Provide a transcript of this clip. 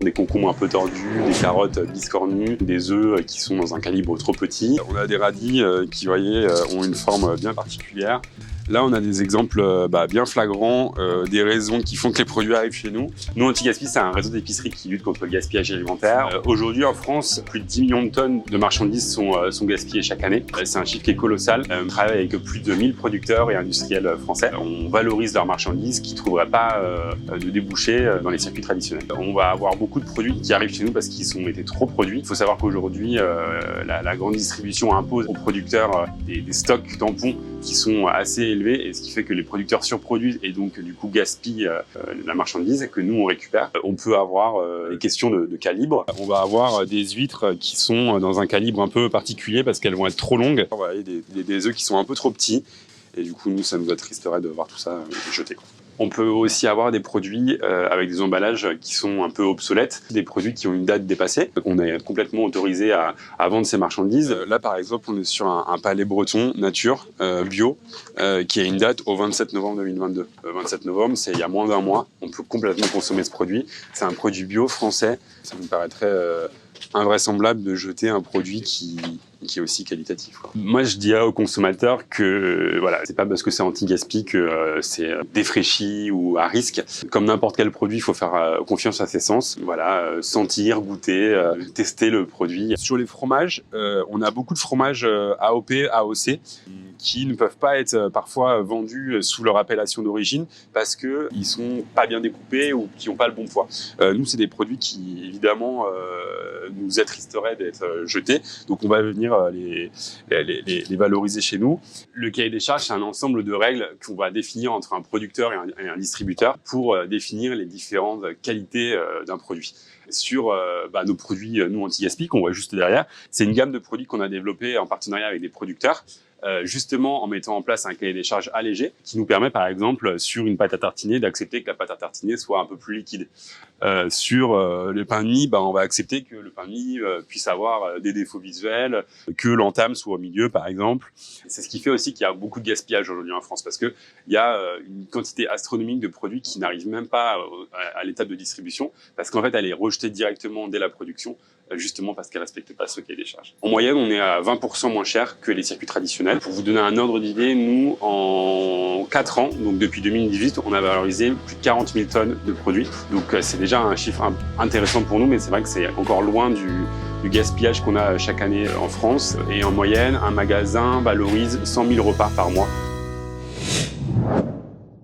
des concombres un peu tordus, des carottes biscornues, des œufs qui sont dans un calibre trop petit. On a des radis qui, vous voyez, ont une forme bien particulière. Là, on a des exemples bien flagrants des raisons qui font que les produits arrivent chez nous. Nous, Anti-Gaspi, c'est un réseau d'épicerie qui lutte contre le gaspillage alimentaire. Aujourd'hui, en France, plus de 10 millions de tonnes de marchandises sont gaspillées chaque année. C'est un chiffre qui est colossal. On travaille avec plus de 1000 producteurs et industriels français. On valorise leurs marchandises qui ne trouveraient pas de débouchés dans les circuits traditionnels. On va avoir beaucoup de produits qui arrivent chez nous parce qu'ils ont été trop produits. Il faut savoir qu'aujourd'hui, la grande distribution impose aux producteurs des stocks tampons qui sont assez élevés, et ce qui fait que les producteurs surproduisent et donc du coup gaspillent la marchandise que nous on récupère. On peut avoir des questions de calibre. On va avoir des huîtres qui sont dans un calibre un peu particulier parce qu'elles vont être trop longues. On va avoir des œufs qui sont un peu trop petits et du coup nous ça nous attristerait de voir tout ça jeté. On peut aussi avoir des produits avec des emballages qui sont un peu obsolètes, des produits qui ont une date dépassée. On est complètement autorisé à vendre ces marchandises. Là, par exemple, on est sur un palais breton nature bio qui a une date au 27 novembre 2022. 27 novembre, c'est il y a moins d'un mois. On peut complètement consommer ce produit. C'est un produit bio français. Ça me paraîtrait invraisemblable de jeter un produit qui est aussi qualitatif. Moi, je dirais aux consommateurs que voilà, c'est pas parce que c'est anti-gaspi que c'est défraîchi ou à risque. Comme n'importe quel produit, il faut faire confiance à ses sens. Voilà, sentir, goûter, tester le produit. Sur les fromages, on a beaucoup de fromages AOP, AOC qui ne peuvent pas être parfois vendus sous leur appellation d'origine parce qu'ils sont pas bien découpés ou qui n'ont pas le bon poids. Nous, c'est des produits qui, évidemment, nous attristeraient d'être jetés. Donc, on va venir les valoriser chez nous. Le cahier des charges, c'est un ensemble de règles qu'on va définir entre un producteur et un distributeur pour définir les différentes qualités d'un produit. Sur nos produits, nous, Anti-Gaspi, qu'on voit juste derrière, c'est une gamme de produits qu'on a développé en partenariat avec des producteurs, justement en mettant en place un cahier des charges allégé qui nous permet par exemple sur une pâte à tartiner d'accepter que la pâte à tartiner soit un peu plus liquide. Sur le pain de mie, on va accepter que le pain de mie puisse avoir des défauts visuels, que l'entame soit au milieu par exemple. C'est ce qui fait aussi qu'il y a beaucoup de gaspillage aujourd'hui en France parce qu'il y a une quantité astronomique de produits qui n'arrivent même pas à l'étape de distribution parce qu'en fait elle est rejetée directement dès la production, justement parce qu'elle ne respecte pas ce cahier des charges. En moyenne, on est à 20% moins cher que les circuits traditionnels. Pour vous donner un ordre d'idée, nous, en 4 ans, donc depuis 2018, on a valorisé plus de 40 000 tonnes de produits. Donc c'est déjà un chiffre intéressant pour nous, mais c'est vrai que c'est encore loin du gaspillage qu'on a chaque année en France. Et en moyenne, un magasin valorise 100 000 repas par mois.